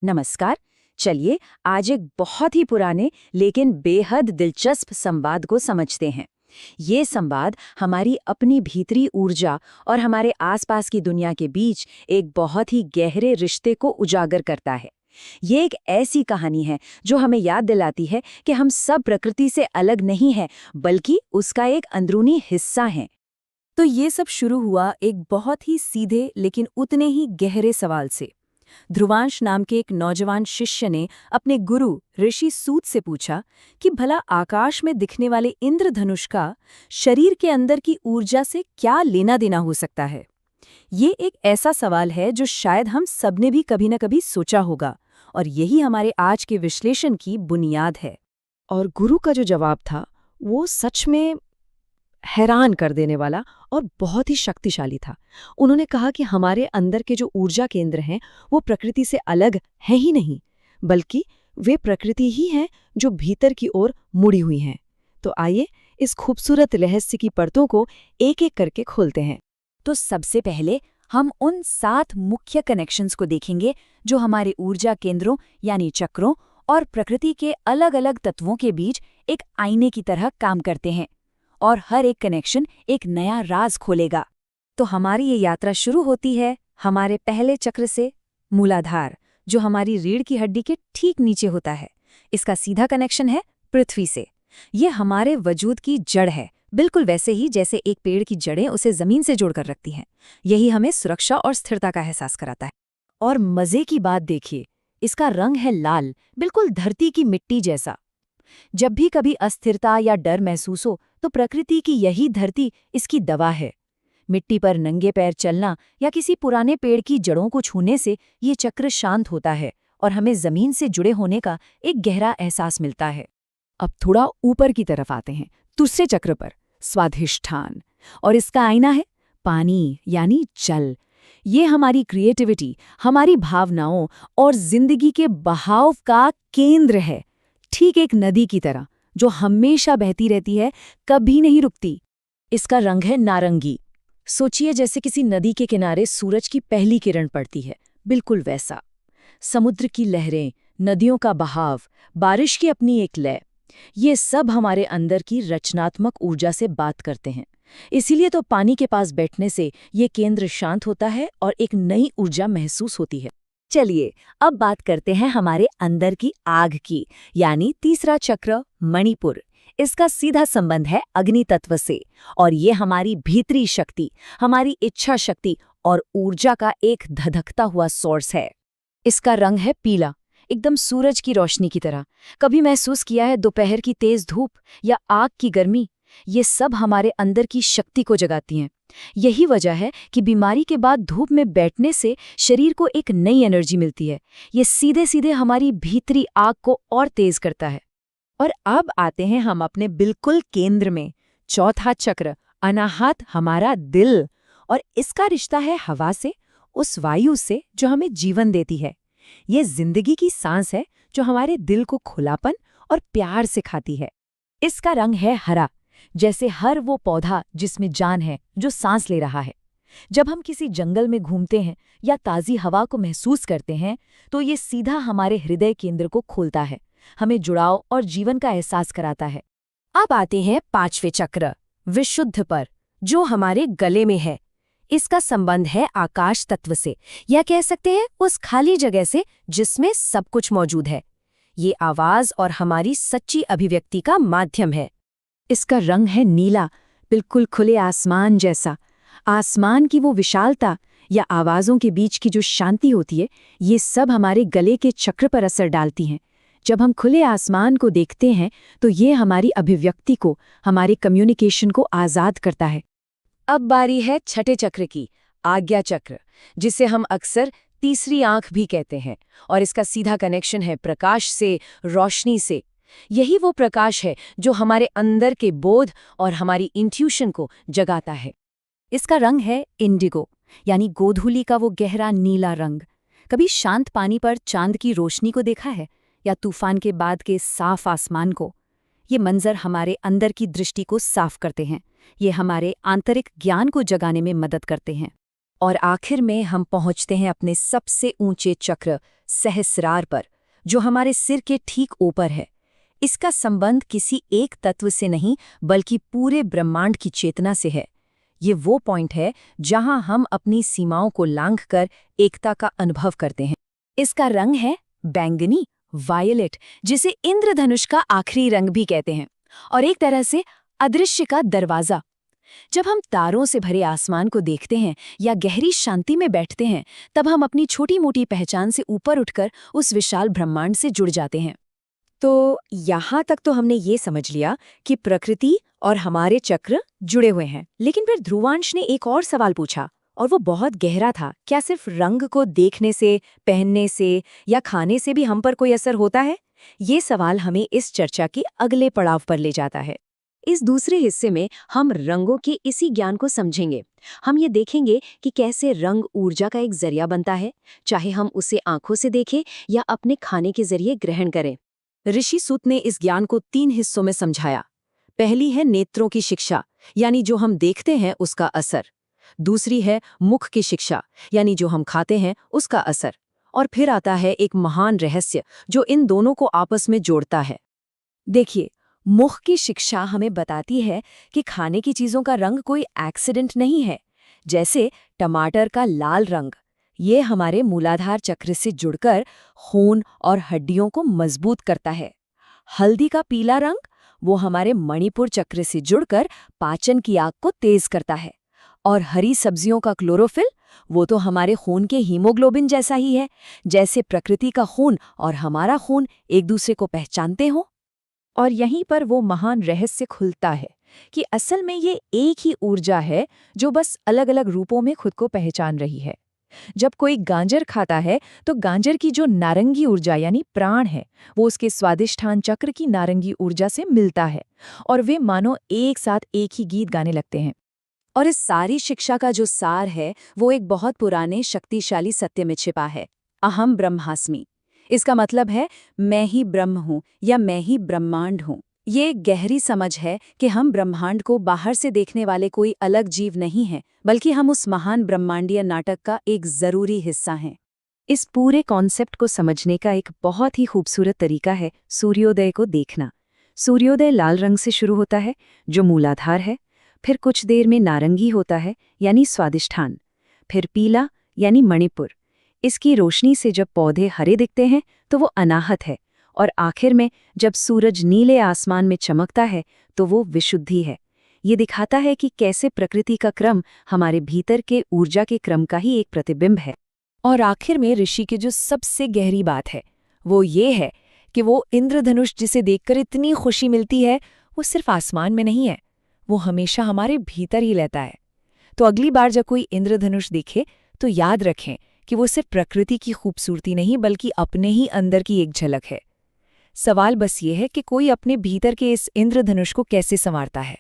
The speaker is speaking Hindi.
नमस्कार। चलिए आज एक बहुत ही पुराने लेकिन बेहद दिलचस्प संवाद को समझते हैं। ये संवाद हमारी अपनी भीतरी ऊर्जा और हमारे आसपास की दुनिया के बीच एक बहुत ही गहरे रिश्ते को उजागर करता है। ये एक ऐसी कहानी है जो हमें याद दिलाती है कि हम सब प्रकृति से अलग नहीं हैं, बल्कि उसका एक अंदरूनी हिस्सा हैं। तो ये सब शुरू हुआ एक बहुत ही सीधे लेकिन उतने ही गहरे सवाल से। ध्रुवांश नाम के एक नौजवान शिष्य ने अपने गुरु ऋषि सूत से पूछा कि भला आकाश में दिखने वाले इंद्रधनुष का शरीर के अंदर की ऊर्जा से क्या लेना देना हो सकता है। ये एक ऐसा सवाल है जो शायद हम सबने भी कभी न कभी सोचा होगा, और यही हमारे आज के विश्लेषण की बुनियाद है। और गुरु का जो जवाब था वो सच में हैरान कर देने वाला और बहुत ही शक्तिशाली था। उन्होंने कहा कि हमारे अंदर के जो ऊर्जा केंद्र हैं वो प्रकृति से अलग हैं ही नहीं, बल्कि वे प्रकृति ही हैं जो भीतर की ओर मुड़ी हुई हैं। तो आइए इस खूबसूरत रहस्य की परतों को एक-एक करके खोलते हैं। तो सबसे पहले हम उन 7 मुख्य कनेक्शंस को देखेंगे जो हमारे ऊर्जा केंद्रों यानी चक्रों और प्रकृति के अलग-अलग तत्वों के बीच एक आईने की तरह काम करते हैं, और हर एक कनेक्शन एक नया राज खोलेगा। तो हमारी ये यात्रा शुरू होती है हमारे पहले चक्र से, मूलाधार, जो हमारी रीढ़ की हड्डी के ठीक नीचे होता है। इसका सीधा कनेक्शन है पृथ्वी से। ये हमारे वजूद की जड़ है, बिल्कुल वैसे ही जैसे एक पेड़ की जड़ें उसे जमीन से जोड़कर रखती हैं। यही हमें सुरक्षा और स्थिरता का एहसास कराता है। और मजे की बात देखिए, इसका रंग है लाल, बिल्कुल धरती की मिट्टी जैसा। जब भी कभी अस्थिरता या डर महसूस हो तो प्रकृति की यही धरती इसकी दवा है। मिट्टी पर नंगे पैर चलना या किसी पुराने पेड़ की जड़ों को छूने से ये चक्र शांत होता है और हमें जमीन से जुड़े होने का एक गहरा एहसास मिलता है। अब थोड़ा ऊपर की तरफ आते हैं, दूसरे चक्र पर, स्वाधिष्ठान। और इसका आईना है पानी यानी जल। ये हमारी क्रिएटिविटी, हमारी भावनाओं और जिंदगी के बहाव का केंद्र है। ठीक एक नदी की तरह जो हमेशा बहती रहती है, कभी नहीं रुकती। इसका रंग है नारंगी। सोचिए जैसे किसी नदी के किनारे सूरज की पहली किरण पड़ती है, बिल्कुल वैसा। समुद्र की लहरें, नदियों का बहाव, बारिश की अपनी एक लय, ये सब हमारे अंदर की रचनात्मक ऊर्जा से बात करते हैं। इसीलिए तो पानी के पास बैठने से ये केंद्र शांत होता है और एक नई ऊर्जा महसूस होती है। चलिए अब बात करते हैं हमारे अंदर की आग की, यानी तीसरा चक्र मणिपुर। इसका सीधा संबंध है अग्नि तत्व से, और ये हमारी भीतरी शक्ति, हमारी इच्छा शक्ति और ऊर्जा का एक धधकता हुआ सोर्स है। इसका रंग है पीला, एकदम सूरज की रोशनी की तरह। कभी महसूस किया है दोपहर की तेज धूप या आग की गर्मी? ये सब हमारे अंदर की शक्ति को जगाती हैं। यही वजह है कि बीमारी के बाद धूप में बैठने से शरीर को एक नई एनर्जी मिलती है। ये सीधे सीधे हमारी भीतरी आग को और तेज करता है। और अब आते हैं हम अपने बिल्कुल केंद्र में, चौथा चक्र अनाहत, हमारा दिल। और इसका रिश्ता है हवा से, उस वायु से जो हमें जीवन देती है। ये जिंदगी की सांस है जो हमारे दिल को खुलापन और प्यार सिखाती है। इसका रंग है हरा, जैसे हर वो पौधा जिसमें जान है, जो सांस ले रहा है। जब हम किसी जंगल में घूमते हैं या ताज़ी हवा को महसूस करते हैं तो ये सीधा हमारे हृदय केंद्र को खोलता है, हमें जुड़ाव और जीवन का एहसास कराता है। अब आते हैं पांचवें चक्र विशुद्ध पर, जो हमारे गले में है। इसका संबंध है आकाश तत्व से, या कह सकते हैं उस खाली जगह से जिसमें सब कुछ मौजूद है। ये आवाज और हमारी सच्ची अभिव्यक्ति का माध्यम है। इसका रंग है नीला, बिल्कुल खुले आसमान जैसा। आसमान की वो विशालता या आवाज़ों के बीच की जो शांति होती है, ये सब हमारे गले के चक्र पर असर डालती हैं। जब हम खुले आसमान को देखते हैं तो ये हमारी अभिव्यक्ति को, हमारे कम्युनिकेशन को आज़ाद करता है। अब बारी है छठे चक्र की, आज्ञा चक्र, जिसे हम अक्सर तीसरी आंख भी कहते हैं। और इसका सीधा कनेक्शन है प्रकाश से, रोशनी से। यही वो प्रकाश है जो हमारे अंदर के बोध और हमारी इंट्यूशन को जगाता है। इसका रंग है इंडिगो, यानी गोधूली का वो गहरा नीला रंग। कभी शांत पानी पर चांद की रोशनी को देखा है, या तूफान के बाद के साफ आसमान को? ये मंजर हमारे अंदर की दृष्टि को साफ करते हैं। ये हमारे आंतरिक ज्ञान को जगाने में मदद करते हैं। और आखिर में हम पहुंचते हैं अपने सबसे ऊंचे चक्र सहस्रार पर, जो हमारे सिर के ठीक ऊपर है। इसका संबंध किसी एक तत्व से नहीं बल्कि पूरे ब्रह्मांड की चेतना से है। ये वो पॉइंट है जहां हम अपनी सीमाओं को लांघकर एकता का अनुभव करते हैं। इसका रंग है बैंगनी, वायलेट, जिसे इंद्रधनुष का आखिरी रंग भी कहते हैं, और एक तरह से अदृश्य का दरवाजा। जब हम तारों से भरे आसमान को देखते हैं या गहरी शांति में बैठते हैं, तब हम अपनी छोटी मोटी पहचान से ऊपर उठकर उस विशाल ब्रह्मांड से जुड़ जाते हैं। तो यहाँ तक तो हमने ये समझ लिया कि प्रकृति और हमारे चक्र जुड़े हुए हैं, लेकिन फिर ध्रुवांश ने एक और सवाल पूछा, और वो बहुत गहरा था। क्या सिर्फ रंग को देखने से, पहनने से या खाने से भी हम पर कोई असर होता है? ये सवाल हमें इस चर्चा के अगले पड़ाव पर ले जाता है। इस दूसरे हिस्से में हम रंगों के इसी ज्ञान को समझेंगे। हम ये देखेंगे कि कैसे रंग ऊर्जा का एक जरिया बनता है, चाहे हम उसे आंखों से देखें या अपने खाने के जरिए ग्रहण करें। ऋषि सूत ने इस ज्ञान को 3 हिस्सों में समझाया। पहली है नेत्रों की शिक्षा, यानी जो हम देखते हैं उसका असर। दूसरी है मुख की शिक्षा, यानी जो हम खाते हैं उसका असर। और फिर आता है एक महान रहस्य जो इन दोनों को आपस में जोड़ता है। देखिए, मुख की शिक्षा हमें बताती है कि खाने की चीज़ों का रंग कोई एक्सीडेंट नहीं है। जैसे टमाटर का लाल रंग, ये हमारे मूलाधार चक्र से जुड़कर खून और हड्डियों को मजबूत करता है। हल्दी का पीला रंग, वो हमारे मणिपुर चक्र से जुड़कर पाचन की आग को तेज करता है। और हरी सब्जियों का क्लोरोफिल, वो तो हमारे खून के हीमोग्लोबिन जैसा ही है, जैसे प्रकृति का खून और हमारा खून एक दूसरे को पहचानते हों। और यहीं पर वो महान रहस्य खुलता है कि असल में ये एक ही ऊर्जा है जो बस अलग अलग रूपों में खुद को पहचान रही है। जब कोई गाजर खाता है तो गाजर की जो नारंगी ऊर्जा यानी प्राण है, वो उसके स्वादिष्ठान चक्र की नारंगी ऊर्जा से मिलता है, और वे मानो एक साथ एक ही गीत गाने लगते हैं। और इस सारी शिक्षा का जो सार है वो एक बहुत पुराने शक्तिशाली सत्य में छिपा है, अहम ब्रह्मास्मि। इसका मतलब है मैं ही ब्रह्म हूँ या मैं ही ब्रह्मांड हूँ। ये एक गहरी समझ है कि हम ब्रह्मांड को बाहर से देखने वाले कोई अलग जीव नहीं हैं, बल्कि हम उस महान ब्रह्मांडीय नाटक का एक जरूरी हिस्सा हैं। इस पूरे कॉन्सेप्ट को समझने का एक बहुत ही खूबसूरत तरीका है सूर्योदय को देखना। सूर्योदय लाल रंग से शुरू होता है, जो मूलाधार है, फिर कुछ देर में नारंगी होता है, यानी स्वादिष्ठान, फिर पीला, यानी मणिपुर। इसकी रोशनी से जब पौधे हरे दिखते हैं तो वो अनाहत है, और आखिर में जब सूरज नीले आसमान में चमकता है तो वो विशुद्धि है। ये दिखाता है कि कैसे प्रकृति का क्रम हमारे भीतर के ऊर्जा के क्रम का ही एक प्रतिबिंब है। और आखिर में ऋषि की जो सबसे गहरी बात है वो ये है कि वो इंद्रधनुष जिसे देखकर इतनी खुशी मिलती है, वो सिर्फ आसमान में नहीं है, वो हमेशा हमारे भीतर ही रहता है। तो अगली बार जब कोई इंद्रधनुष दिखे तो याद रखें कि वो सिर्फ प्रकृति की खूबसूरती नहीं बल्कि अपने ही अंदर की एक झलक है। सवाल बस ये है कि कोई अपने भीतर के इस इंद्रधनुष को कैसे संवारता है।